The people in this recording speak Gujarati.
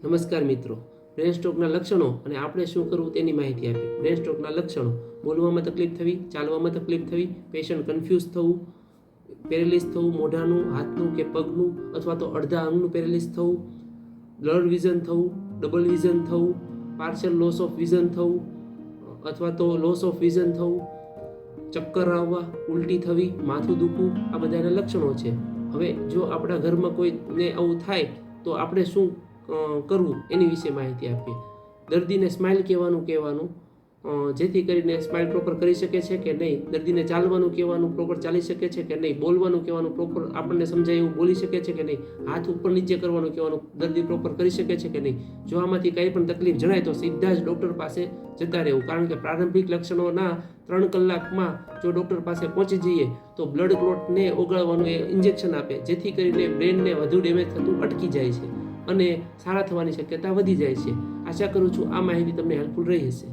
નમસ્કાર મિત્રો, બ્રેન સ્ટ્રોકના લક્ષણો અને આપણે શું કરવું તેની માહિતી આપી. બ્રેન સ્ટ્રોકના લક્ષણો: બોલવામાં તકલીફ થવી, ચાલવામાં તકલીફ થવી, પેશન્ટ કન્ફ્યુઝ થવું, પેરેલિસ થવું, મોઢાનું, હાથનું કે પગનું અથવા તો અડધા અંગનું પેરેલિસ થવું, બ્લર વિઝન થવું, ડબલ વિઝન થવું, પાર્શિયલ લોસ ઓફ વિઝન થવું અથવા તો લોસ ઓફ વિઝન થવું, ચક્કર આવવા, ઉલટી થવી, માથું દુખવું, આ બધાના લક્ષણો છે. હવે જો આપણા ઘરમાં કોઈને આવું થાય તો આપણે શું કરવું એની વિશે માહિતી આપીએ. દર્દીને સ્માઇલ કહેવાનું જેથી કરીને સ્માઇલ પ્રોપર કરી શકે છે કે નહીં, દર્દીને ચાલવાનું કહેવાનું પ્રોપર ચાલી શકે છે કે નહીં, બોલવાનું કહેવાનું પ્રોપર આપણને સમજાય એવું બોલી શકે છે કે નહીં, હાથ ઉપર નીચે કરવાનું કહેવાનું દર્દી પ્રોપર કરી શકે છે કે નહીં. જો આમાંથી કંઈ પણ તકલીફ જણાય તો સીધા જ ડૉક્ટર પાસે જતા રહેવું, કારણ કે પ્રારંભિક લક્ષણોના 3 કલાકમાં જો ડૉક્ટર પાસે પહોંચી જઈએ તો બ્લડ ક્લોટને ઓગાળવાનું એ ઇન્જેક્શન આપે, જેથી કરીને બ્રેનને વધુ ડેમેજ થતું અટકી જાય છે અને સારા થવાની શક્યતા વધી જાય છે. આશા કરું છું આ માહિતી તમને હેલ્પફુલ રહી હશે.